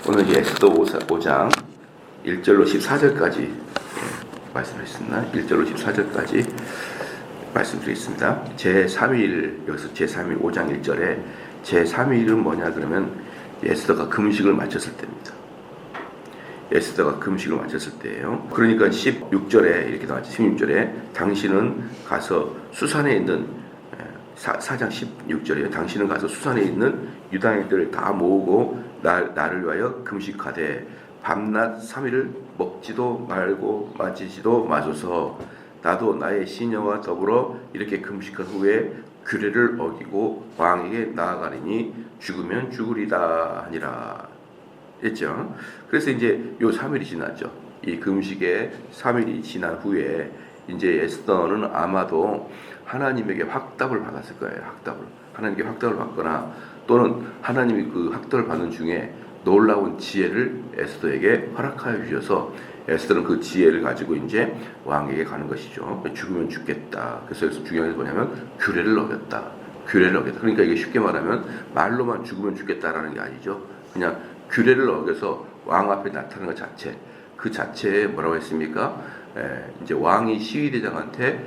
오늘 에스더 5장 1절로 14절까지 말씀드리겠습니다. 1절로 14절까지 말씀드리겠습니다. 제3일, 여기서 제3일 5장 1절에 제3일은 뭐냐 그러면 에스더가 금식을 마쳤을 때입니다. 에스더가 금식을 마쳤을 때예요. 그러니까 16절에 이렇게 나왔죠. 16절에 당신은 가서 수산에 있는 4장 16절이에요. 당신은 가서 수산에 있는 유다인들을 다 모으고 나를 위하여 금식하되 밤낮 3일을 먹지도 말고 마시지도 마소서. 나도 나의 시녀와 더불어 이렇게 금식한 후에 규례를 어기고 왕에게 나아가리니 죽으면 죽으리다 하니라 했죠. 그래서 이제 요 3일이 지났죠. 이 금식의 3일이 지난 후에 이제 에스더는 아마도 하나님에게 확답을 받았을 거예요. 하나님께 확답을 받거나 또는 하나님이 그 확답을 받는 중에 놀라운 지혜를 에스더에게 허락하여 주셔서 에스더는 그 지혜를 가지고 이제 왕에게 가는 것이죠. 죽으면 죽겠다. 그래서 여기서 중요한 게 뭐냐면 규례를 어겼다. 그러니까 이게 쉽게 말하면 말로만 죽으면 죽겠다라는 게 아니죠. 그냥 규례를 어겨서 왕 앞에 나타나는 것 자체, 그 자체에 뭐라고 했습니까? 이제 왕이 시위대장한테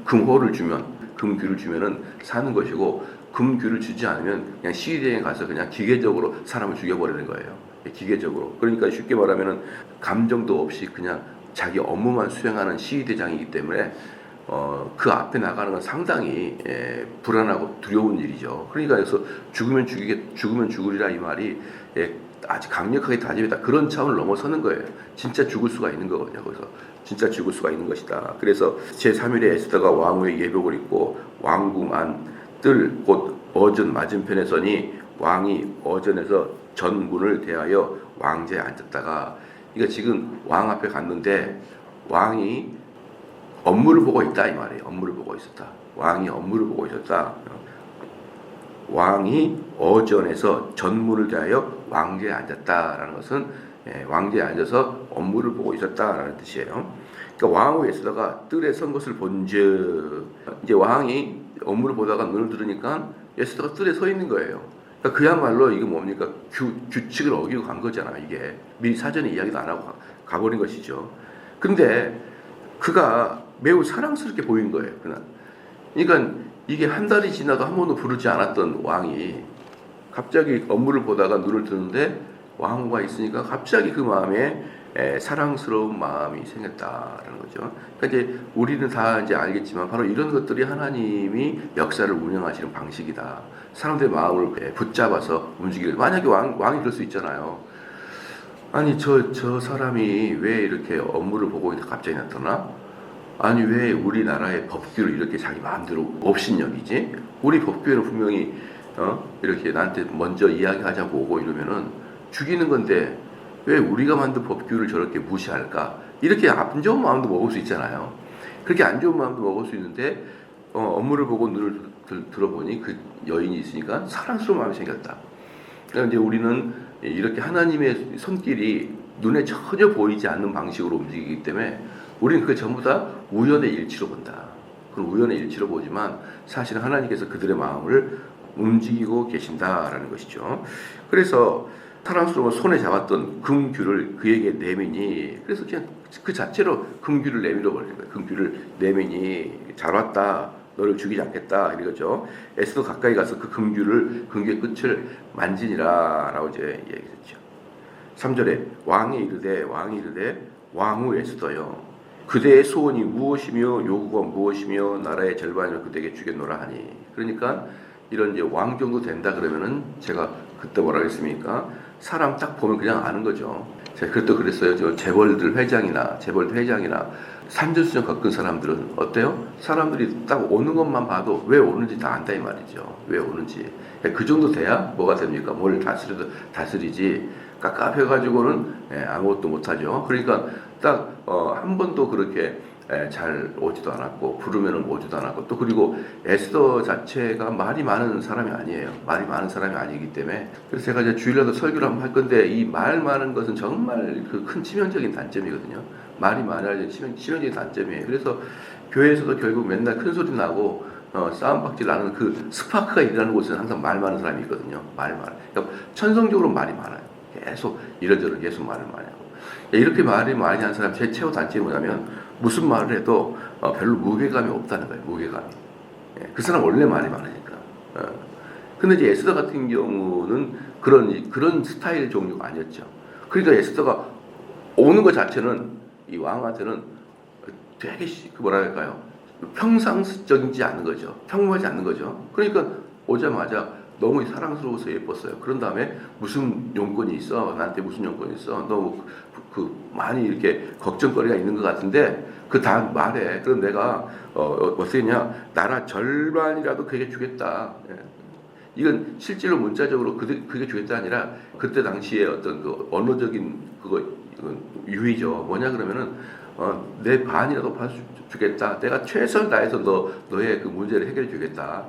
금호를 주면, 금규를 주면은 사는 것이고, 금규를 주지 않으면 그냥 시위대에 가서 그냥 기계적으로 사람을 죽여버리는 거예요. 기계적으로. 그러니까 쉽게 말하면은 감정도 없이 그냥 자기 업무만 수행하는 시위대장이기 때문에 그 앞에 나가는 건 상당히 불안하고 두려운 일이죠. 그러니까 여기서 죽으면 죽으리라 이 말이 아주 강력하게 다짐했다. 그런 차원을 넘어서는 거예요. 진짜 죽을 수가 있는 거거든요. 거기서 진짜 죽을 수가 있는 것이다. 그래서 제3일에 에스더가 왕후의 예복을 입고 왕궁 안 뜰 곧 어전 맞은편에 서니 왕이 어전에서 전문을 대하여 왕제에 앉았다가, 그러니까 지금 왕 앞에 갔는데 왕이 업무를 보고 있다 이 말이에요. 업무를 보고 있었다. 왕이 업무를 보고 있었다. 왕이 어전에서 전문을 대하여 왕제에 앉았다라는 것은 왕제에 앉아서 업무를 보고 있었다라는 뜻이에요. 그러니까 왕후 에스더가 뜰에 선 것을 본즉, 이제 왕이 업무를 보다가 눈을 들으니까 에스더가 뜰에 서 있는 거예요. 그러니까 그야말로 이게 뭡니까? 규칙을 어기고 간 거잖아. 이게 미리 사전에 이야기도 안 하고 가버린 것이죠. 근데 그가 매우 사랑스럽게 보인 거예요. 그러니까 이게 한 달이 지나도 한 번도 부르지 않았던 왕이 갑자기 업무를 보다가 눈을 뜨는데 왕후가 있으니까 갑자기 그 마음에 사랑스러운 마음이 생겼다라는 거죠. 그러니까 이제 우리는 다 이제 알겠지만 바로 이런 것들이 하나님이 역사를 운영하시는 방식이다. 사람들의 마음을 붙잡아서 움직이는. 만약에 왕이 그럴 수 있잖아요. 아니 저 사람이 왜 이렇게 업무를 보고 있는데 갑자기 나타나? 아니 왜 우리나라의 법규를 이렇게 자기 마음대로 업신여기지? 우리 법규에는 분명히 이렇게 나한테 먼저 이야기하자고 오고 이러면은 죽이는 건데 왜 우리가 만든 법규를 저렇게 무시할까? 이렇게 안 좋은 마음도 먹을 수 있잖아요. 그렇게 안 좋은 마음도 먹을 수 있는데 업무를 보고 눈을 들어보니 그 여인이 있으니까 사랑스러운 마음이 생겼다. 그러니까 이제 우리는 이렇게 하나님의 손길이 눈에 전혀 보이지 않는 방식으로 움직이기 때문에 우리는 그게 전부 다 우연의 일치로 본다. 그런 우연의 일치로 보지만 사실은 하나님께서 그들의 마음을 움직이고 계신다라는 것이죠. 그래서 사랑스러운 손에 잡았던 금규를 그에게 내미니, 그래서 그냥 그 자체로 금규를 내밀어 버리는 거예요. 금규를 내미니 잘 왔다. 너를 죽이지 않겠다. 이거죠. 에스더 가까이 가서 그 금규의 끝을 만지니라 라고 이제 얘기했죠. 3절에 왕이 이르되 왕후 에스더여, 그대의 소원이 무엇이며 요구가 무엇이며 나라의 절반을 그대에게 주겠노라 하니. 그러니까 이런 이제 왕 정도 된다 그러면은 제가 그때 뭐라 했습니까? 사람 딱 보면 그냥 아는 거죠. 제가 그것도 그랬어요. 저 재벌 회장이나 산전수전 겪은 사람들은 어때요? 사람들이 딱 오는 것만 봐도 왜 오는지 다 안다 이 말이죠. 왜 오는지. 그 정도 돼야 뭐가 됩니까? 뭘 다스리지. 깝깝해가지고는 아무것도 못하죠. 그러니까 딱 한 번도 그렇게 잘 오지도 않았고 부르면은 오지도 않았고, 또 그리고 에스더 자체가 말이 많은 사람이 아니에요. 말이 많은 사람이 아니기 때문에. 그래서 제가 이제 주일날도 설교를 한번 할 건데 이 말 많은 것은 정말 그 큰 치명적인 단점이거든요. 말이 많아야 치명적인 단점이에요. 그래서 교회에서도 결국 맨날 큰 소리 나고 싸움박질 나는 그 스파크가 일어나는 곳에는 항상 말 많은 사람이 있거든요. 그러니까 천성적으로 말이 많아요. 계속 이런저런 계속 말을 많이 하고. 이렇게 말을 많이 하는 사람 제 최후 단점이 뭐냐면 무슨 말을 해도 별로 무게감이 없다는 거예요. 무게감이. 그 사람 원래 말이 많으니까. 근데 이제 에스더 같은 경우는 그런 스타일 종류가 아니었죠. 그러니까 에스더가 오는 것 자체는 이 왕한테는 되게 뭐랄까요? 평상적이지 않은 거죠. 평범하지 않는 거죠. 그러니까 오자마자 너무 사랑스러워서 예뻤어요. 그런 다음에 무슨 용건이 있어? 나한테 무슨 용건이 있어? 너 많이 이렇게 걱정거리가 있는 것 같은데 그 다음 말에 그럼 내가 어떻게 했냐? 나라 절반이라도 그게 주겠다. 이건 실제로 문자적으로 그게 주겠다 아니라 그때 당시에 어떤 그 언어적인 이건 유의죠. 뭐냐 그러면은 내 반이라도 주겠다. 내가 최선을 다해서 너의 그 문제를 해결해 주겠다.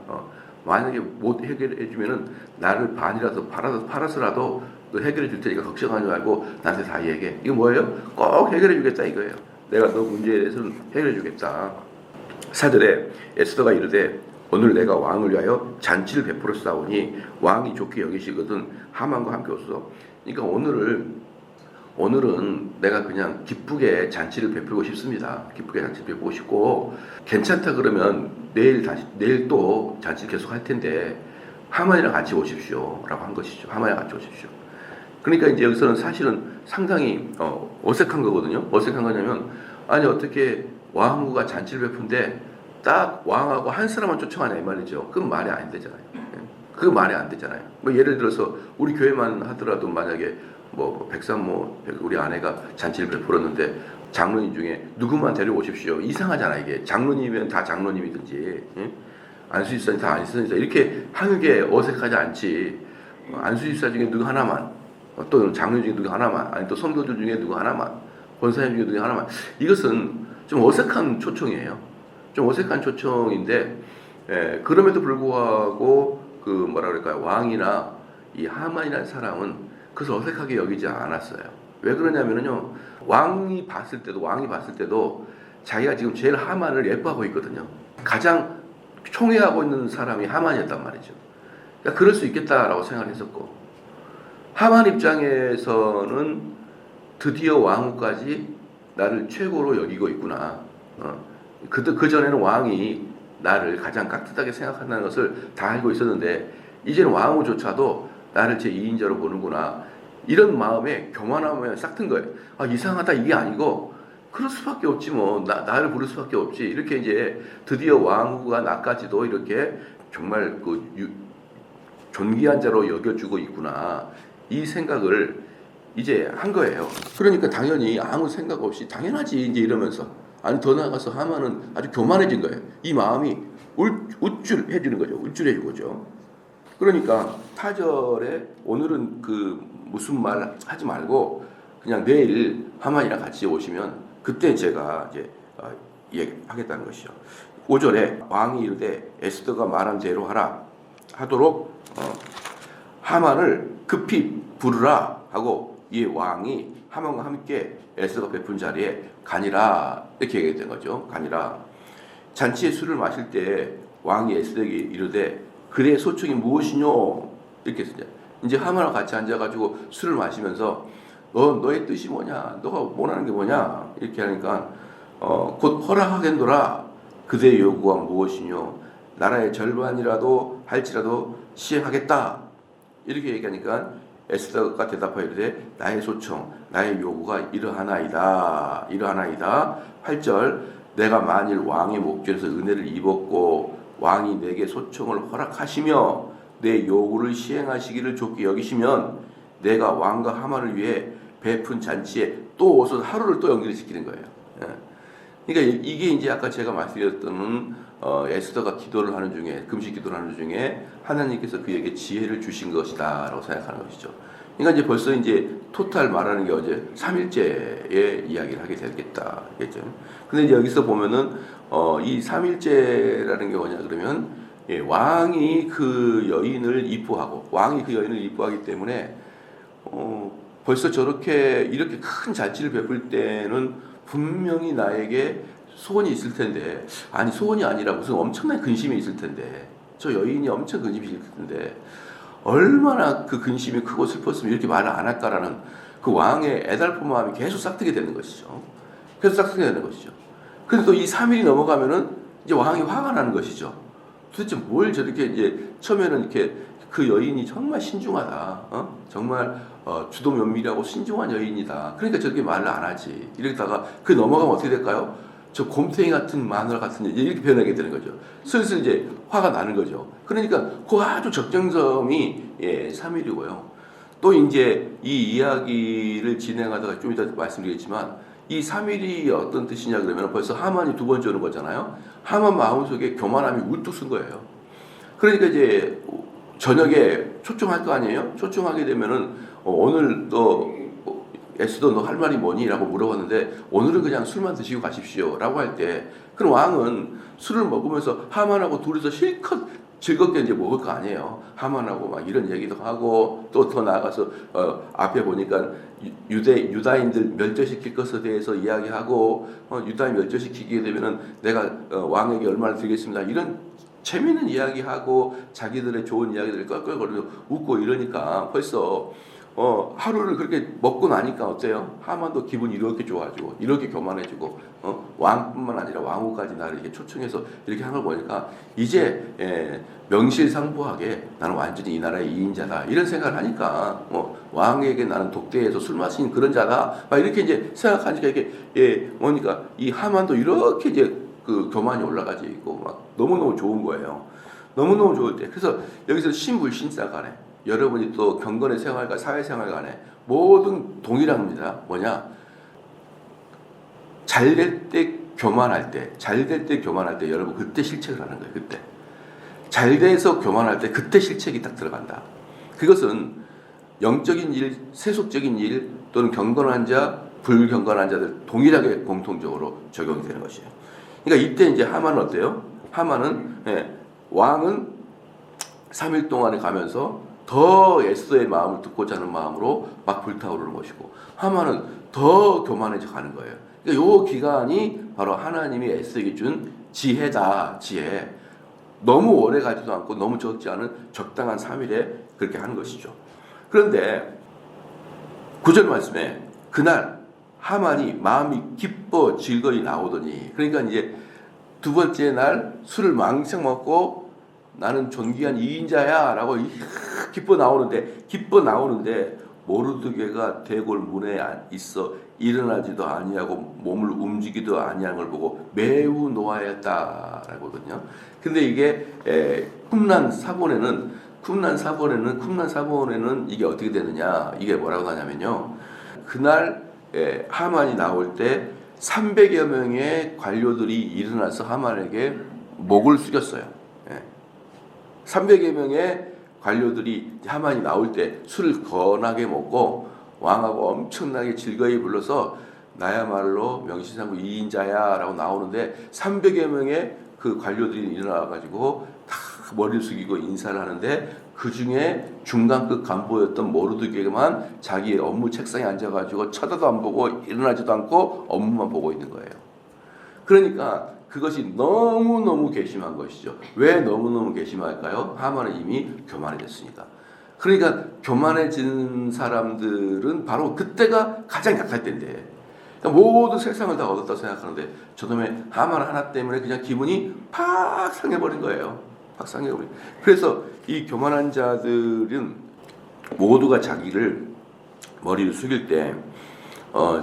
만약에 못 해결해 주면은 나를 반이라도 팔아서라도 너 해결해 줄 테니까 걱정하지 말고 나한테 다 얘기해. 이거 뭐예요? 꼭 해결해 주겠다 이거예요. 내가 너 문제에 대해서는 해결해 주겠다. 사절에 에스더가 이르되 오늘 내가 왕을 위하여 잔치를 베풀었사오니 왕이 좋게 여기시거든 하만과 함께 오소서. 그러니까 오늘은 내가 그냥 기쁘게 잔치를 베풀고 싶습니다. 기쁘게 잔치를 베풀고 싶고 괜찮다 그러면 내일 또 잔치를 계속 할 텐데 하만이랑 같이 오십시오라고 한 것이죠. 하만이랑 같이 오십시오. 그러니까 이제 여기서는 사실은 상당히 어색한 거거든요. 어색한 거냐면 아니 어떻게 왕후가 잔치를 베푼데 딱 왕하고 한 사람만 쫓아가냐 이 말이죠. 그건 말이 안 되잖아요. 그건 말이 안 되잖아요. 뭐 예를 들어서 우리 교회만 하더라도 만약에 백산모 우리 아내가 잔치를 베풀었는데 장로님 중에 누구만 데려오십시오. 이상하잖아 이게. 장로님이면 다 장로님이든지 안수집사님 다 안수집사 이렇게 하는 게 어색하지 않지. 안수집사 중에 누구 하나만 또 장로님 중에 누구 하나만 아니 또 성도들 중에 누구 하나만 권사님 중에 누구 하나만 이것은 좀 어색한 초청이에요. 좀 어색한 초청인데 그럼에도 불구하고 그 뭐라 그럴까요 왕이나 이 하만이라는 사람은 그것을 어색하게 여기지 않았어요. 왜 그러냐면요 왕이 봤을 때도 자기가 지금 제일 하만을 예뻐하고 있거든요. 가장 총애하고 있는 사람이 하만이었단 말이죠. 그러니까 그럴 수 있겠다라고 생각을 했었고 하만 입장에서는 드디어 왕후까지 나를 최고로 여기고 있구나. 그 전에는 왕이 나를 가장 깍듯하게 생각한다는 것을 다 알고 있었는데 이제는 왕후조차도 나를 제 2인자로 보는구나. 이런 마음에 교만함에 싹 튼 거예요. 아 이상하다 이게 아니고 그럴 수밖에 없지 뭐 나를 부를 수밖에 없지. 이렇게 이제 드디어 왕후가 나까지도 이렇게 정말 존귀한 자로 여겨주고 있구나. 이 생각을 이제 한 거예요. 그러니까 당연히 아무 생각 없이 당연하지 이제 이러면서 아니 더 나아가서 하만은 아주 교만해진 거예요. 이 마음이 우쭐해지는 거죠. 우쭐해진 거죠. 그러니까 타절에 오늘은 무슨 말 하지 말고 그냥 내일 하만이랑 같이 오시면 그때 제가 이제 얘기하겠다는 것이죠. 5절에 왕이 이르되 에스더가 말한 대로 하도록 하만을 급히 부르라 하고 이 왕이 하만과 함께 에스더가 베푼 자리에 가니라 이렇게 얘기했던 거죠. 가니라. 잔치에 술을 마실 때 왕이 에스더에게 이르되 그대의 소청이 무엇이뇨? 이렇게 했어요. 이제 하만과 같이 앉아가지고 술을 마시면서 너의 뜻이 뭐냐? 너가 원하는 게 뭐냐? 이렇게 하니까 곧 허락하겠노라. 그대의 요구가 무엇이뇨? 나라의 절반이라도 할지라도 시행하겠다. 이렇게 얘기하니까 에스더가 대답하여 이르되 나의 소청, 나의 요구가 이러하나이다. 8절 내가 만일 왕의 목전에서 은혜를 입었고 왕이 내게 소청을 허락하시며 내 요구를 시행하시기를 좋게 여기시면 내가 왕과 하만을 위해 베푼 잔치에 또 오서 하루를 또 연결시키는 거예요. 그러니까 이게 이제 아까 제가 말씀드렸던 에스더가 기도를 하는 중에 금식 기도를 하는 중에 하나님께서 그에게 지혜를 주신 것이다라고 생각하는 것이죠. 그러니까 이제 벌써 이제 토탈 말하는 게 어제 3일째의 이야기를 하게 되겠죠. 근데 이제 여기서 보면은 이 3일째라는 게 뭐냐 그러면 왕이 그 여인을 이뻐하기 때문에 벌써 이렇게 큰 잔치를 베풀 때는 분명히 나에게 소원이 있을 텐데 소원이 아니라 무슨 엄청난 근심이 있을 텐데 저 여인이 엄청 근심이 있을 텐데 얼마나 그 근심이 크고 슬펐으면 이렇게 말을 안 할까라는 그 왕의 애달픈 마음이 계속 싹트게 되는 것이죠. 계속 싹트게 되는 것이죠. 그런데 또 이 3일이 넘어가면은 이제 왕이 화가 나는 것이죠. 도대체 뭘 저렇게 이제 처음에는 이렇게 그 여인이 정말 신중하다, 정말 주도 면밀하고 신중한 여인이다. 그러니까 저렇게 말을 안 하지. 이러다가 그 넘어가면 어떻게 될까요? 저 곰탱이 같은 마누라 같은 여인 이렇게 표현하게 되는 거죠. 슬슬 이제 화가 나는 거죠. 그러니까 그 아주 적정점이 3일이고요. 또 이제 이 이야기를 진행하다가 좀 이따 말씀드리겠지만 이 3일이 어떤 뜻이냐 그러면 벌써 하만이 두 번째 오는 거잖아요. 하만 마음속에 교만함이 우뚝 쓴 거예요. 그러니까 이제 저녁에 초청할 거 아니에요? 초청하게 되면은 오늘 너 에스더 너 할 말이 뭐니? 라고 물어봤는데 오늘은 그냥 술만 드시고 가십시오 라고 할 때 그럼 왕은 술을 먹으면서 하만하고 둘이서 실컷 즐겁게 이제 먹을 거 아니에요. 하만하고 막 이런 얘기도 하고 또 더 나아가서 앞에 보니까 유다인들 멸절시킬 것에 대해서 이야기하고 유다인 멸절시키게 되면은 내가 왕에게 얼마나 드리겠습니다. 이런 재미있는 이야기하고 자기들의 좋은 이야기들을 껄껄거리고 웃고 이러니까 벌써 하루를 그렇게 먹고 나니까 어때요? 하만도 기분이 이렇게 좋아지고 이렇게 교만해지고 왕뿐만 아니라 왕후까지 나를 이렇게 초청해서 이렇게 하는 걸 보니까 이제 명실상부하게 나는 완전히 이 나라의 2인자다 이런 생각을 하니까 왕에게 나는 독대해서 술 마시는 그런 자다 막 이렇게 이제 생각하니까 이게 뭐니까 이 하만도 이렇게 이제 그 교만이 올라가지 있고 막 너무너무 좋은 거예요. 너무너무 좋을 때 그래서 여기서 신불신사 간에 여러분이 또 경건의 생활과 사회생활 간에 모든 동일합니다. 뭐냐? 잘 될 때 교만할 때, 잘 될 때 교만할 때 여러분 그때 실책을 하는 거예요. 그때. 잘 돼서 교만할 때 그때 실책이 딱 들어간다. 그것은 영적인 일, 세속적인 일 또는 경건한 자, 불경건한 자들 동일하게 공통적으로 적용이 되는 것이에요. 그러니까 이때 이제 하만은 어때요? 하만은 왕은 3일 동안에 가면서 더 에스더의 마음을 듣고자 하는 마음으로 막 불타오르는 것이고 하만은 더 교만해져 가는 거예요. 그러니까 이 기간이 바로 하나님이 에스더에게 준 지혜다. 지혜. 너무 오래 가지도 않고 너무 적지 않은 적당한 3일에 그렇게 하는 것이죠. 그런데 9절 말씀에 그날 하만이 마음이 기뻐 즐거이 나오더니 그러니까 이제 두 번째 날 술을 왕창 먹고 나는 존귀한 2인자야 라고 기뻐 나오는데 모르드게가 대궐 문에 있어 일어나지도 아니하고 몸을 움직이도 아니하는 걸 보고 매우 노하였다라고 하거든요. 근데 이게 쿰란 사본에는 이게 어떻게 되느냐 이게 뭐라고 하냐면요. 그날 하만이 나올 때 300여 명의 관료들이 일어나서 하만에게 목을 숙였어요. 300여 명의 관료들이 하만이 나올 때 술을 거나게 먹고 왕하고 엄청나게 즐거이 불러서 나야말로 명실상부 2인자야 라고 나오는데 300여 명의 그 관료들이 일어나가지고 다 머리를 숙이고 인사를 하는데 그 중에 중간급 간부였던 모르드게만 자기의 업무 책상에 앉아가지고 쳐다도 안 보고 일어나지도 않고 업무만 보고 있는 거예요. 그러니까 그것이 너무너무 괘씸한 것이죠. 왜 너무너무 괘씸할까요? 하만은 이미 교만해졌으니까. 그러니까 교만해진 사람들은 바로 그때가 가장 약할 때인데 그러니까 모든 세상을 다 얻었다고 생각하는데 저놈의 하만 하나 때문에 그냥 기분이 팍 상해버린 거예요. 팍 상해버린. 그래서 이 교만한 자들은 모두가 자기를 머리를 숙일 때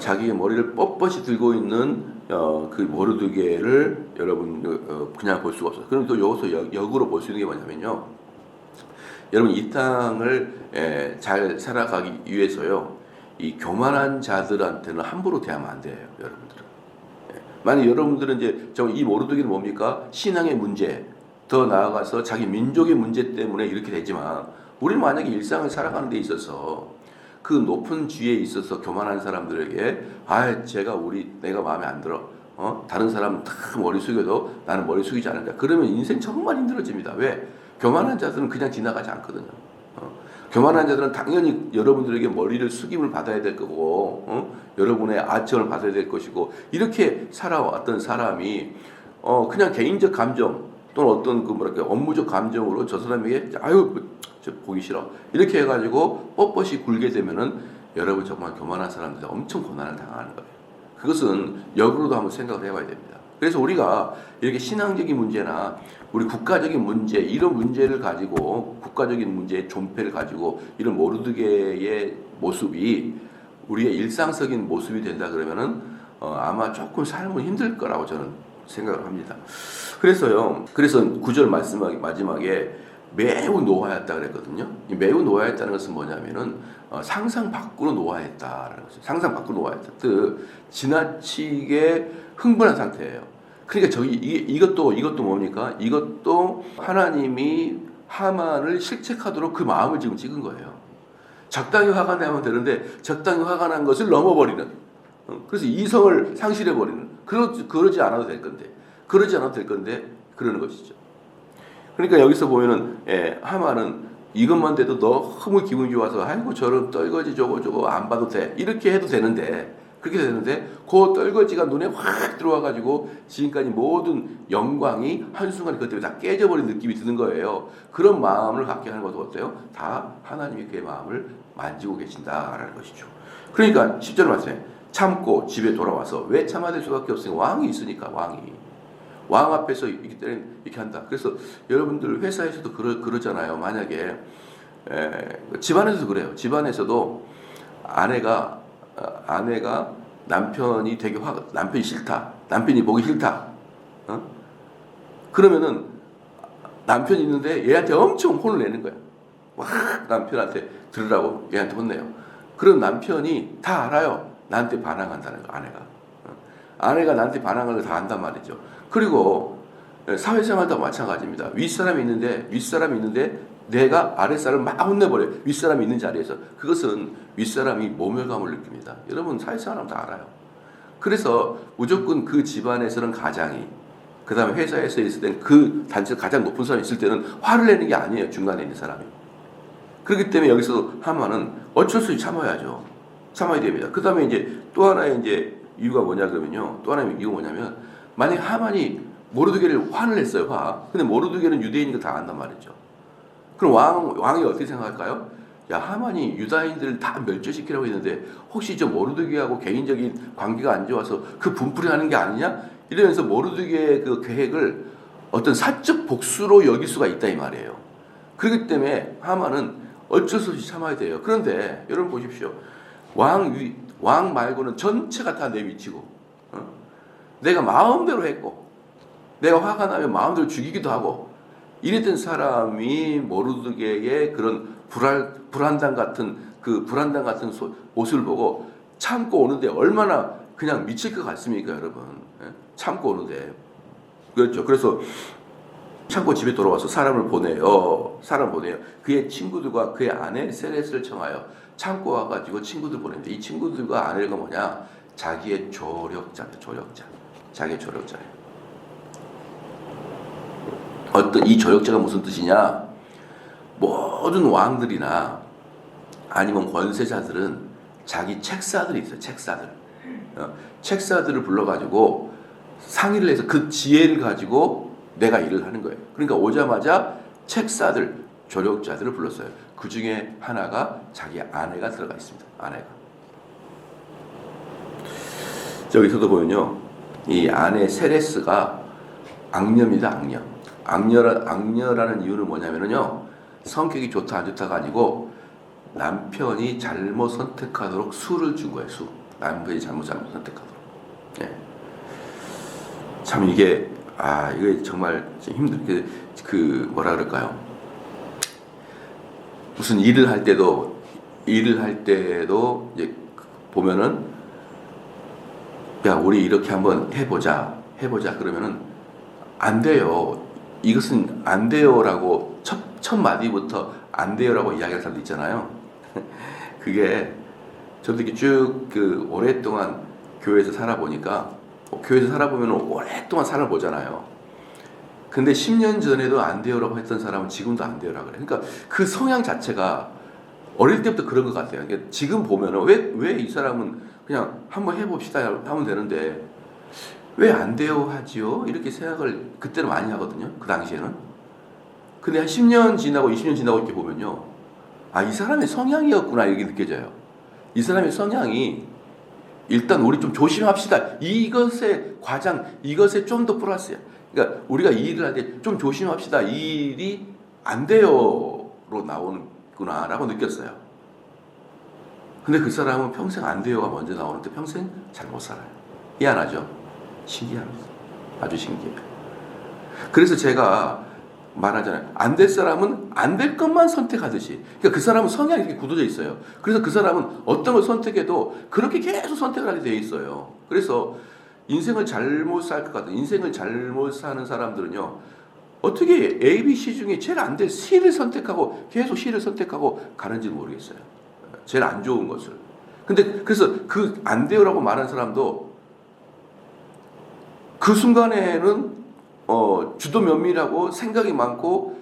자기의 머리를 뻣뻣이 들고 있는 그 모르드게를 여러분 그냥 볼 수가 없어요. 그럼 또 여기서 역으로 볼 수 있는 게 뭐냐면요. 여러분 이 땅을 잘 살아가기 위해서요. 이 교만한 자들한테는 함부로 대하면 안 돼요. 여러분들은. 만약 여러분들은 이제 이 모르드게는 뭡니까? 신앙의 문제, 더 나아가서 자기 민족의 문제 때문에 이렇게 되지만 우리는 만약에 일상을 살아가는 데 있어서 그 높은 지위에 있어서 교만한 사람들에게 내가 마음에 안 들어. 다른 사람은 다 머리 숙여도 나는 머리 숙이지 않는다. 그러면 인생 정말 힘들어집니다. 왜? 교만한 자들은 그냥 지나가지 않거든요. 교만한 자들은 당연히 여러분들에게 머리를 숙임을 받아야 될 거고, 여러분의 아첨을 받아야 될 것이고, 이렇게 살아왔던 사람이 그냥 개인적 감정, 또는 어떤 그 뭐랄까 업무적 감정으로 저 사람에게 아유 저 보기 싫어 이렇게 해가지고 뻣뻣이 굴게 되면은 여러분 정말 교만한 사람들 엄청 고난을 당하는 거예요. 그것은 역으로도 한번 생각을 해봐야 됩니다. 그래서 우리가 이렇게 신앙적인 문제나 우리 국가적인 문제 이런 문제를 가지고 국가적인 문제의 존폐를 가지고 이런 모르드게의 모습이 우리의 일상적인 모습이 된다 그러면은 아마 조금 삶은 힘들 거라고 저는 생각을 합니다. 그래서요. 그래서 9절 마지막에 매우 노하였다 그랬거든요. 이 매우 노하였다는 것은 뭐냐면은 상상 밖으로 노하였다라는 거죠. 상상 밖으로 노하였다. 그 지나치게 흥분한 상태예요. 그러니까 이것도 뭡니까? 이것도 하나님이 하만을 실책하도록 그 마음을 지금 찍은 거예요. 적당히 화가 나면 되는데 적당히 화가 난 것을 넘어버리는. 그래서 이성을 상실해버리는. 그러지 않아도 될 건데 그러는 것이죠. 그러니까 여기서 보면은 하만은 이것만 돼도 너무 기분이 좋아서 아이고 저런 떨거지 저거 안 봐도 돼 이렇게 해도 되는데 그렇게 되는데 그 떨거지가 눈에 확 들어와가지고 지금까지 모든 영광이 한순간에 그것 때문에 다 깨져버린 느낌이 드는 거예요. 그런 마음을 갖게 하는 것도 어때요? 다 하나님이 그의 마음을 만지고 계신다라는 것이죠. 그러니까 10절 말씀에 참고 집에 돌아와서 왜 참아야 될 수밖에 없으니까 왕이 있으니까 왕 앞에서 이렇게 한다. 그래서 여러분들 회사에서도 그러잖아요. 만약에 집안에서도 그래요. 집안에서도 아내가 남편이 남편이 싫다. 남편이 보기 싫다. 그러면은 남편이 있는데 얘한테 엄청 혼을 내는 거야. 막 남편한테 들으라고 얘한테 혼내요. 그럼 남편이 다 알아요. 나한테 반항한다는 거 아내가 나한테 반항하는 걸 다 안단 말이죠. 그리고 사회생활도 마찬가지입니다. 윗사람이 있는데 내가 아랫사람을 막 혼내버려요. 윗사람이 있는 자리에서. 그것은 윗사람이 모멸감을 느낍니다. 여러분 사회생활하면 다 알아요. 그래서 무조건 그 집안에서는 가장이 그 다음에 회사에서 있을 때는 그 단체 가장 높은 사람이 있을 때는 화를 내는 게 아니에요. 중간에 있는 사람이. 그렇기 때문에 여기서 하만은 어쩔 수 없이 참아야 됩니다. 그 다음에 이제 또 하나의 이제 이유가 뭐냐면요. 또 하나의 이유가 뭐냐면 만약에 하만이 모르드게를 화를 냈어요. 근데 모르드게는 유대인이니까 다 안단 말이죠. 그럼 왕이 어떻게 생각할까요? 야, 하만이 유다인들을 다 멸절시키라고 했는데 혹시 저 모르드게하고 개인적인 관계가 안 좋아서 그 분풀이 하는 게 아니냐? 이러면서 모르드게의 그 계획을 어떤 사적 복수로 여길 수가 있다 이 말이에요. 그렇기 때문에 하만은 어쩔 수 없이 참아야 돼요. 그런데 여러분 보십시오. 왕 말고는 전체가 다 내 위치고 내가 마음대로 했고 내가 화가 나면 마음대로 죽이기도 하고 이랬던 사람이 모르드게의 그런 불안당 같은 모습을 보고 참고 오는데 얼마나 그냥 미칠 것 같습니까, 여러분? 참고 오는데 그렇죠. 그래서 참고 집에 돌아와서 사람을 보내요. 그의 친구들과 그의 아내 세레스를 청하여 참고 와가지고 친구들 보냈는데 이 친구들과 아내가 뭐냐? 자기의 조력자예요. 이 조력자가 무슨 뜻이냐? 모든 왕들이나 아니면 권세자들은 자기 책사들이 있어요. 책사들을 불러가지고 상의를 해서 그 지혜를 가지고 내가 일을 하는 거예요. 그러니까 오자마자 책사들, 조력자들을 불렀어요. 그 중에 하나가 자기 아내가 들어가 있습니다. 저기서도 보면요. 이 아내 세레스가 악녀입니다. 악녀라는 이유는 뭐냐면요. 성격이 좋다 안 좋다가 아니고 남편이 잘못 선택하도록 수를 준 거예요. 남편이 잘못 선택하도록. 네. 참 이게 정말 힘들게 뭐라 그럴까요? 무슨 일을 할 때도 이제 보면은 야 우리 이렇게 한번 해보자 그러면은 안 돼요. 이것은 안 돼요라고 첫 마디부터 안 돼요라고 이야기할 사람도 있잖아요. 그게 저도 이렇게 쭉 오랫동안 교회에서 살아보니까 교회에서 살아보면 오랫동안 삶을 보잖아요. 근데 10년 전에도 안 돼요라고 했던 사람은 지금도 안 돼요라고 그래. 그러니까 그 성향 자체가 어릴 때부터 그런 것 같아요. 그러니까 지금 보면은 왜 이 사람은 그냥 한번 해봅시다 하면 되는데 왜 안 돼요 하지요? 이렇게 생각을 그때는 많이 하거든요. 그 당시에는. 근데 한 10년 지나고 20년 지나고 이렇게 보면요. 아, 이 사람의 성향이었구나 이렇게 느껴져요. 이 사람의 성향이 일단 우리 좀 조심합시다. 이것의 과장, 이것에 좀 더 플러스야. 그러니까 우리가 이 일을 할 때 좀 조심합시다. 이 일이 안 돼요로 나오는구나라고 느꼈어요. 근데 그 사람은 평생 안 돼요가 먼저 나오는데 평생 잘 못 살아요. 희한하죠? 신기합니다. 아주 신기해요. 그래서 제가 말하잖아요. 안 될 사람은 안 될 것만 선택하듯이. 그러니까 그 사람은 성향이 이렇게 굳어져 있어요. 그래서 그 사람은 어떤 걸 선택해도 그렇게 계속 선택을 하게 돼 있어요. 그래서 인생을 잘못 살 것 같은, 인생을 잘못 사는 사람들은요, 어떻게 A, B, C 중에 제일 안 될 C를 선택하고 계속 C를 선택하고 가는지 모르겠어요. 제일 안 좋은 것을. 근데 그래서 그 안 돼요라고 말하는 사람도 그 순간에는 주도 면밀하고 생각이 많고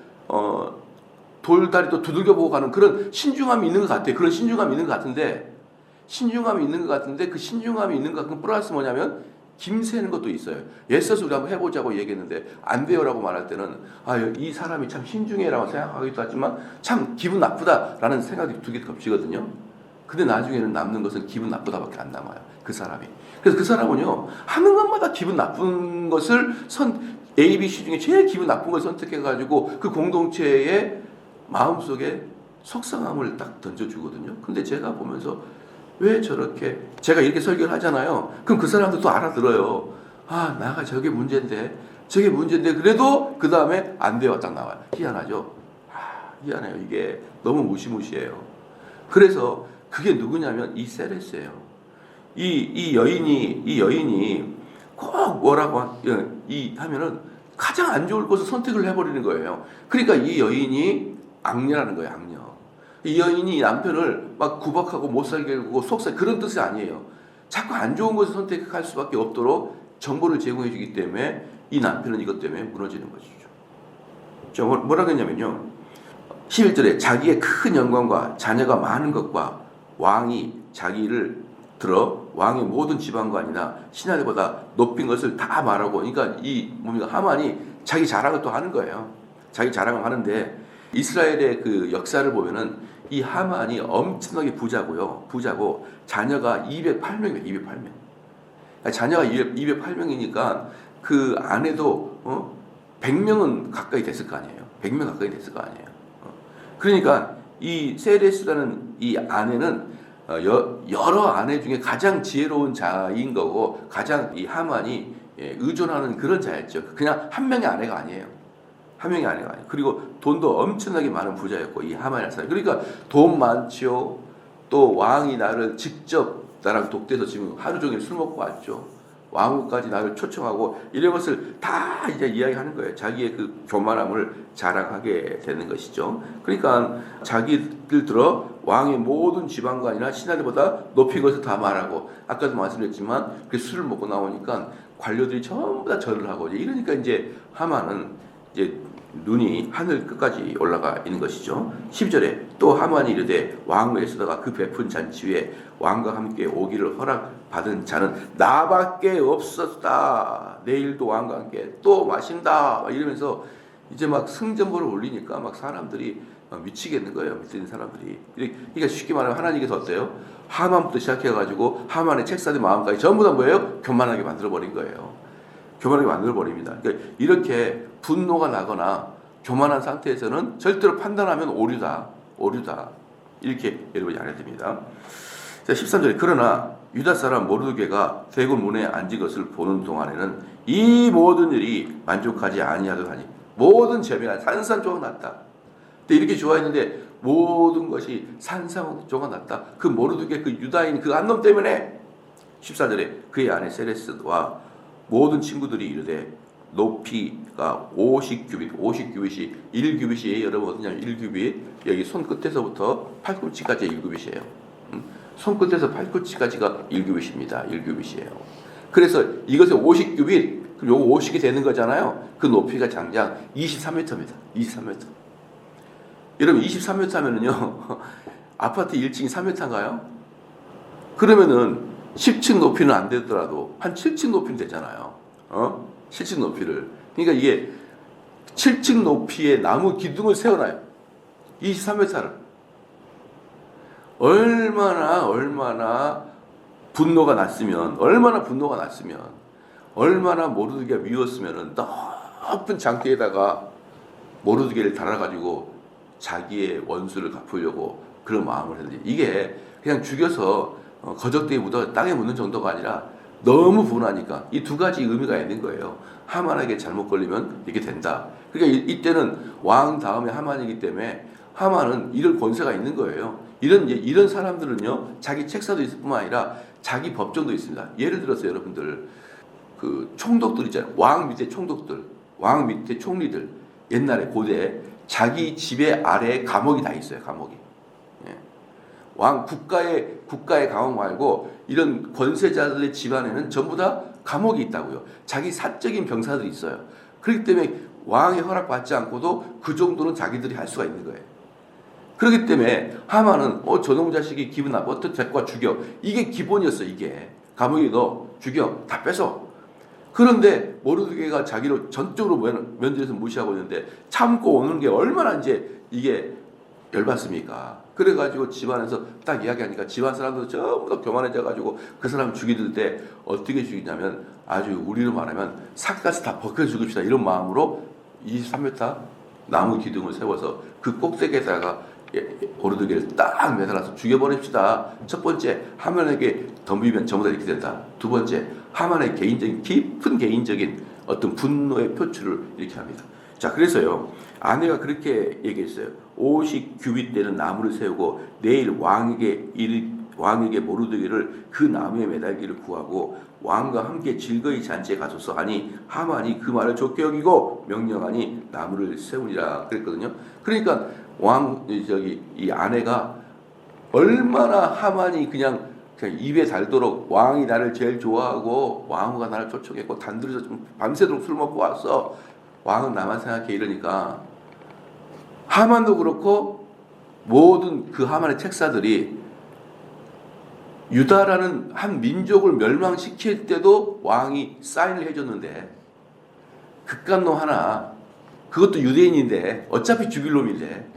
돌다리도 두들겨보고 가는 그런 신중함이 있는 것 같아요. 그런 신중함이 있는 것 같은데 그 신중함이 있는 것 같은 플러스 뭐냐면 김새는 것도 있어요. 예서서 우리 한번 해보자고 얘기했는데 안 돼요라고 말할 때는 이 사람이 참 신중해라고 생각하기도 하지만 참 기분 나쁘다라는 생각이 두 개 겹치거든요. 근데 나중에는 남는 것은 기분 나쁘다밖에 안 남아요. 그 사람이. 그래서 그 사람은요, 하는 것마다 기분 나쁜 것을 A, B, C 중에 제일 기분 나쁜 걸 선택해가지고 그 공동체의 마음속에 속상함을 딱 던져주거든요. 근데 제가 보면서 왜 저렇게, 제가 이렇게 설교를 하잖아요. 그럼 그 사람도 또 알아들어요. 나가 저게 문제인데, 그래도 그 다음에 안 돼요. 딱 나와요. 희한하죠? 희한해요. 이게 너무 무시무시해요. 그래서 그게 누구냐면 이 세레스예요. 이 여인이 꼭 뭐라고 하면은 가장 안 좋을 것을 선택을 해버리는 거예요. 그러니까 이 여인이 악녀라는 거예요, 악녀. 이 여인이 남편을 막 구박하고 못 살게 하고 속삭 그런 뜻이 아니에요. 자꾸 안 좋은 것을 선택할 수밖에 없도록 정보를 제공해 주기 때문에 이 남편은 이것 때문에 무너지는 것이죠. 뭐라고 했냐면요. 11절에 자기의 큰 영광과 자녀가 많은 것과 왕이 자기를 들어 왕의 모든 지방관이나 신하들보다 높인 것을 다 말하고, 그러니까 이 뭡니까 하만이 자기 자랑을 또 하는 거예요. 자기 자랑을 하는데 이스라엘의 그 역사를 보면은 이 하만이 엄청나게 부자고 자녀가 208명이에요. 208명. 자녀가 208명이니까 그 아내도 100명은 가까이 됐을 거 아니에요. 100명 가까이 됐을 거 아니에요. 그러니까 이 세레스라는 이 아내는 여러 아내 중에 가장 지혜로운 자인 거고 가장 이 하만이 의존하는 그런 자였죠. 그냥 한 명의 아내가 아니에요. 한 명의 아내가 아니에요. 그리고 돈도 엄청나게 많은 부자였고 이 하만이라는 사람. 그러니까 돈 많지요. 또 왕이 나를 직접 나랑 독대해서 지금 하루 종일 술 먹고 왔죠. 왕후까지 나를 초청하고 이런 것을 다 이제 이야기하는 거예요. 자기의 그 교만함을 자랑하게 되는 것이죠. 그러니까 자기들 들어 왕의 모든 지방관이나 신하들보다 높인 것을 다 말하고, 아까도 말씀드렸지만 그 술을 먹고 나오니까 관료들이 전부 다 절을 하고 이러니까 이제 하만은 이제 눈이 하늘 끝까지 올라가 있는 것이죠. 12절에 또 하만이 이르되 왕을 에스더가 그 베푼 잔치 위에 왕과 함께 오기를 허락받은 자는 나밖에 없었다. 내일도 왕과 함께 또 마신다. 이러면서 이제 막 승전보를 올리니까 막 사람들이 미치겠는 거예요. 믿는 사람들이. 그러니까 쉽게 말하면 하나님께서 어때요? 하만부터 시작해가지고 하만의 책사들 마음까지 전부 다 뭐예요? 교만하게 만들어버린 거예요. 교만하게 만들어버립니다. 그러니까 이렇게 분노가 나거나 교만한 상태에서는 절대로 판단하면 오류다. 이렇게 여러분이 알아야 됩니다. 자, 13절에 그러나 유다 사람 모르드게가 대궐 문에 앉은 것을 보는 동안에는 이 모든 일이 만족하지 아니하더니 모든 재미가 산산조각 났다. 근데 이렇게 좋아했는데 모든 것이 산산조각 났다. 그 모르드게 그 유다인 그 안놈 때문에 14절에 그의 아내 세레스와 모든 친구들이 이르되 높이가 50규빗, 50규빗이 1규빗이 여러분 어떠냐면 1규빗 여기 손끝에서부터 팔꿈치까지 1규빗이에요. 손끝에서 팔꿈치까지가 1규빗입니다. 1규빗이에요. 그래서 이것에 50규빗, 그럼 요거 50이 되는 거잖아요. 그 높이가 장장 23m입니다. 23m. 여러분 23m 하면은요 아파트 1층이 3m인가요? 그러면은 10층 높이는 안 되더라도 한 7층 높이는 되잖아요. 7층 높이를. 그러니까 이게 7층 높이의 나무 기둥을 세워놔요. 23m를. 얼마나 분노가 났으면, 얼마나 모르드게가 미웠으면은 높은 장대에다가 모르드게를 달아가지고 자기의 원수를 갚으려고 그런 마음을 했는데, 이게 그냥 죽여서 거적대에 묻어 땅에 묻는 정도가 아니라 너무 분하니까 이 두 가지 의미가 있는 거예요. 하만에게 잘못 걸리면 이렇게 된다. 그러니까 이때는 왕 다음에 하만이기 때문에 하만은 이럴 권세가 있는 거예요. 이런 사람들은요, 자기 책사도 있을 뿐만 아니라 자기 법정도 있습니다. 예를 들어서 여러분들, 그 총독들 있잖아요. 왕 밑에 총독들, 왕 밑에 총리들, 옛날에 고대에 자기 집에 아래에 감옥이 다 있어요. 감옥이. 예. 왕 국가의 감옥 말고 이런 권세자들의 집안에는 전부 다 감옥이 있다고요. 자기 사적인 병사들이 있어요. 그렇기 때문에 왕의 허락받지 않고도 그 정도는 자기들이 할 수가 있는 거예요. 그렇기 때문에 하만은 저놈 자식이 기분 나빠, 어떻게 데리고 와 죽여. 이게 기본이었어. 이게 감옥에 너 죽여, 다 뺏어. 그런데 모르드게가 자기를 전적으로 면전에서 무시하고 있는데 참고 오는 게 얼마나 이제 이게 열받습니까? 그래가지고 집안에서 딱 이야기하니까 집안 사람들 전부 다 교만해져가지고 그 사람 죽이들 때 어떻게 죽이냐면 아주 우리로 말하면 삭가서 다 벗겨 죽읍시다, 이런 마음으로 23m 나무 기둥을 세워서 그 꼭대기에다가 모르드게를 딱 매달아서 죽여버립시다. 첫 번째, 하만에게 덤비면 전부 다 이렇게 된다. 두 번째, 하만의 깊은 개인적인 어떤 분노의 표출을 이렇게 합니다. 자, 그래서요, 아내가 그렇게 얘기했어요. 50규빗 되는 나무를 세우고 내일 왕에게 모르드게를 그 나무에 매달기를 구하고 왕과 함께 즐거이 잔치에 가소서 하니 하만이 그 말을 좋게 여기고 명령하니 나무를 세우니라 그랬거든요. 그러니까 이 아내가 얼마나 하만이 그냥 입에 달도록 왕이 나를 제일 좋아하고 왕후가 나를 쫓아겠고 단둘이서 좀 밤새도록 술 먹고 왔어. 왕은 나만 생각해 이러니까 하만도 그렇고 모든 그 하만의 책사들이 유다라는 한 민족을 멸망시킬 때도 왕이 사인을 해줬는데 그깟 놈 하나, 그것도 유대인인데 어차피 죽일 놈인데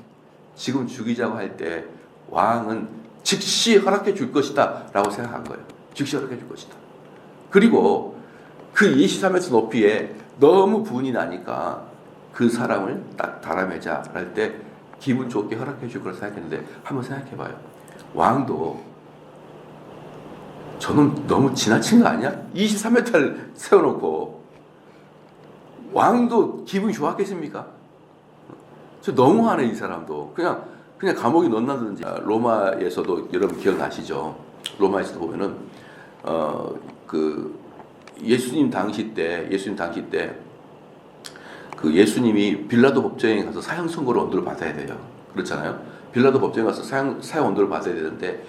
지금 죽이자고 할 때 왕은 즉시 허락해 줄 것이다 라고 생각한 거예요. 즉시 허락해 줄 것이다. 그리고 그 23m 높이에 너무 분이 나니까 그 사람을 딱 달아매자 할 때 기분 좋게 허락해 줄 거라 생각했는데 한번 생각해 봐요. 왕도 저는 너무 지나친 거 아니야? 23m를 세워놓고 왕도 기분이 좋았겠습니까? 저 너무하네. 이 사람도 그냥 감옥에 넣는다든지. 로마에서도 여러분 기억나시죠? 로마에서도 보면은 그 예수님 당시 때 그 예수님이 빌라도 법정에 가서 사형 선고를 언도를 받아야 돼요. 그렇잖아요. 빌라도 법정에 가서 사형 언도를 받아야 되는데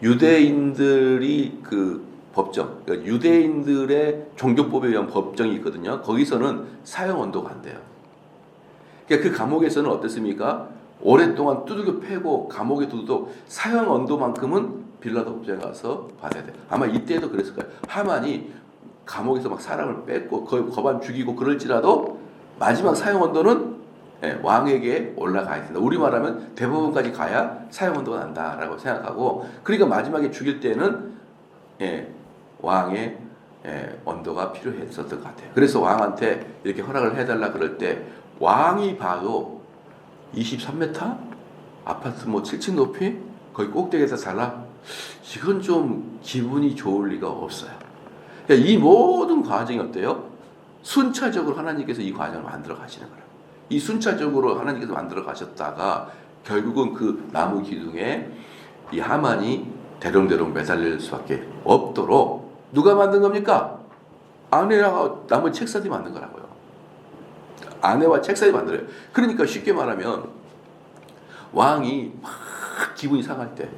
유대인들이 그 법정, 그러니까 유대인들의 종교법에 의한 법정이 있거든요. 거기서는 사형 언도가 안 돼요. 그러니까 그 감옥에서는 어땠습니까? 오랫동안 두들겨 패고 감옥에 두도 사형 언도만큼은 빌라도 법정에 가서 받아야 돼요. 아마 이때도 그랬을 거예요. 하만이 감옥에서 막 사람을 뺏고 거반 죽이고 그럴지라도 마지막 사형 언도는 왕에게 올라가야 된다. 우리 말하면 대법원까지 가야 사형 언도가 난다라고 생각하고, 그러니까 마지막에 죽일 때는 왕의 언도가 필요했었던 것 같아요. 그래서 왕한테 이렇게 허락을 해달라 그럴 때 왕이 봐도 23m? 아파트 7층 높이? 거기 꼭대기에서 살라? 이건 좀 기분이 좋을 리가 없어요. 그러니까 이 모든 과정이 어때요? 순차적으로 하나님께서 이 과정을 만들어 가시는 거예요. 이 순차적으로 하나님께서 만들어 가셨다가 결국은 그 나무 기둥에 이 하만이 대롱대롱 매달릴 수밖에 없도록 누가 만든 겁니까? 아내와 나무 책사들이 만든 거라고요. 아내와 책사들이 만들어요. 그러니까 쉽게 말하면 왕이 막 기분이 상할 때,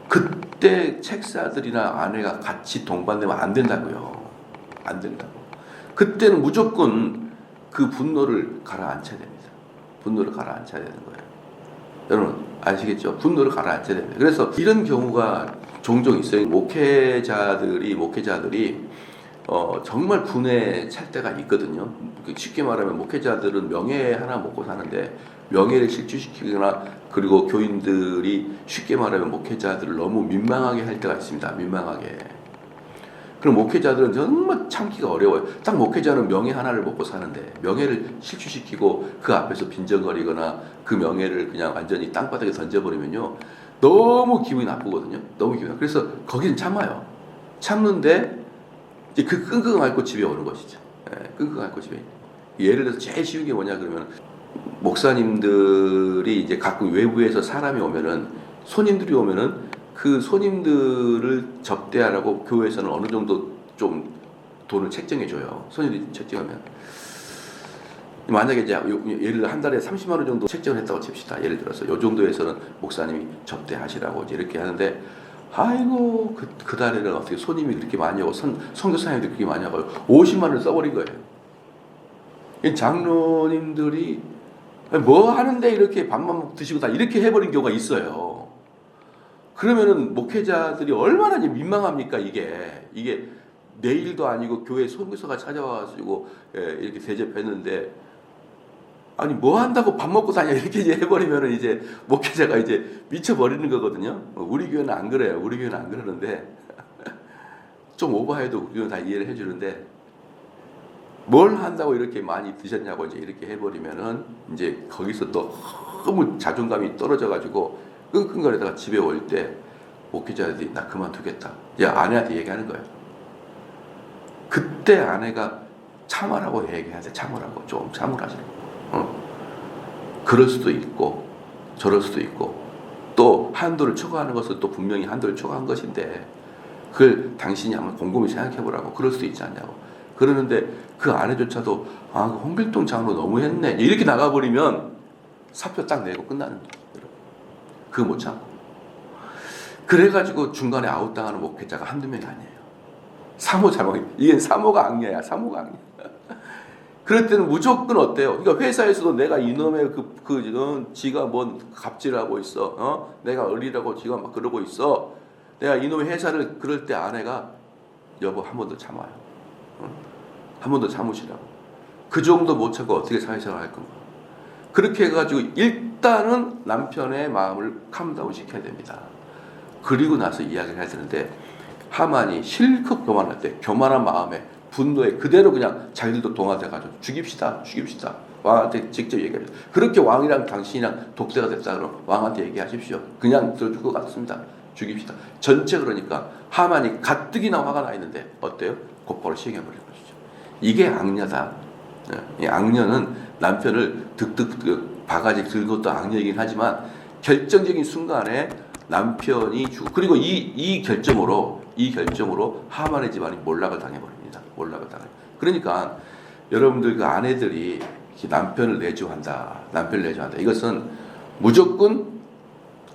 그때 책사들이나 아내가 같이 동반되면 안 된다고요. 안 된다고. 그때는 무조건 그 분노를 가라앉혀야 됩니다. 분노를 가라앉혀야 되는 거예요. 여러분 아시겠죠? 분노를 가라앉혀야 됩니다. 그래서 이런 경우가 종종 있어요. 목회자들이 정말 분에 찰 때가 있거든요. 쉽게 말하면 목회자들은 명예 하나 먹고 사는데 명예를 실추시키거나, 그리고 교인들이 쉽게 말하면 목회자들을 너무 민망하게 할 때가 있습니다. 민망하게. 그럼 목회자들은 정말 참기가 어려워요. 딱 목회자는 명예 하나를 먹고 사는데 명예를 실추시키고 그 앞에서 빈정거리거나 그 명예를 그냥 완전히 땅바닥에 던져버리면요, 너무 기분이 나쁘거든요. 너무 기분이 나쁘고. 그래서 거기는 참아요. 참는데 이제 그 끙끙 앓고 집에 오는 것이죠. 끙끙 앓고 집에. 예를 들어서 제일 쉬운 게 뭐냐 그러면, 목사님들이 이제 가끔 외부에서 사람이 오면은, 손님들이 오면은 그 손님들을 접대하라고 교회에서는 어느 정도 좀 돈을 책정해 줘요. 손님들이 책정하면. 만약에 이제 예를 들어 한 달에 30만 원 정도 책정을 했다고 칩시다. 예를 들어서 요 정도에서는 목사님이 접대하시라고 이제 이렇게 하는데, 아이고 그 달에는 어떻게 손님이 그렇게 많이 오고 선교사님들이 그렇게 많이 와서 50만 원을 써버린 거예요. 장로님들이 뭐 하는데 이렇게 밥만 드시고 다 이렇게 해버린 경우가 있어요. 그러면은 목회자들이 얼마나 민망합니까? 이게 내일도 아니고 교회 선교사가 찾아와가지고 이렇게 대접했는데, 아니 뭐 한다고 밥 먹고 다녀 이렇게 이제 해버리면은 이제 목회자가 이제 미쳐버리는 거거든요. 우리 교회는 안 그래요. 우리 교회는 안 그러는데 좀 오버해도 우리 교회는 다 이해를 해주는데, 뭘 한다고 이렇게 많이 드셨냐고 이제 이렇게 해버리면은 이제 거기서 또 너무 자존감이 떨어져가지고 끙끙거리다가 집에 올 때 목회자들이 나 그만두겠다. 야, 아내한테 얘기하는 거예요. 그때 아내가 참으라고 얘기해야 돼. 참으라고. 좀 참으라고. 그럴 수도 있고 저럴 수도 있고, 또 한도를 초과하는 것은 또 분명히 한도를 초과한 것인데 그걸 당신이 한번 곰곰이 생각해 보라고. 그럴 수도 있지 않냐고. 그러는데 그 아내조차도 그 홍길동 장로 너무했네 이렇게 나가버리면 사표 딱 내고 끝나는 거예요. 그거 못 참고. 그래가지고 중간에 아웃당하는 목회자가 한두 명이 아니에요. 사모 잘못. 이게 사모가 악녀야. 사모가 악녀. 그럴 때는 무조건 어때요? 그러니까 회사에서도 내가 이놈의 지가 뭔 갑질하고 있어. 내가 어리라고 지가 막 그러고 있어. 내가 이놈의 회사를, 그럴 때 아내가 여보 한 번 더 참아요. 한 번 더 참으시라고. 그 정도 못 참고 어떻게 사회생활 할 건가. 그렇게 해가지고 일단은 남편의 마음을 캄다운 시켜야 됩니다. 그리고 나서 이야기를 해야 되는데, 하만이 실컷 교만할 때 교만한 마음에 분노에 그대로 그냥 자기들도 동화돼가지고 죽입시다. 왕한테 직접 얘기해요. 그렇게 왕이랑 당신이랑 독대가 됐다 그러면 왕한테 얘기하십시오. 그냥 들어줄 것 같습니다. 죽입시다. 전체. 그러니까 하만이 가뜩이나 화가 나 있는데 어때요? 곧바로 시행해버리는 것이죠. 이게 악녀다. 이 악녀는 남편을 득득 바가지 긁은 것도 악녀이긴 하지만 결정적인 순간에 남편이 죽고, 그리고 이 결정으로 하만의 집안이 몰락을 당해버립니다. 몰락을 당해. 그러니까 여러분들 그 아내들이 남편을 내조한다. 이것은 무조건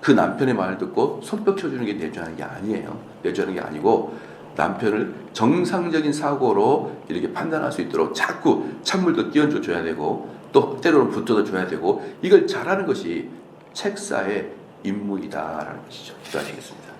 그 남편의 말을 듣고 손뼉 쳐주는 게 내조하는 게 아니에요. 내조하는 게 아니고, 남편을 정상적인 사고로 이렇게 판단할 수 있도록 자꾸 찬물도 끼얹어줘야 되고, 또 때로는 붙어도 줘야 되고, 이걸 잘하는 것이 책사의 임무이다라는 것이죠. 기도하시겠습니다.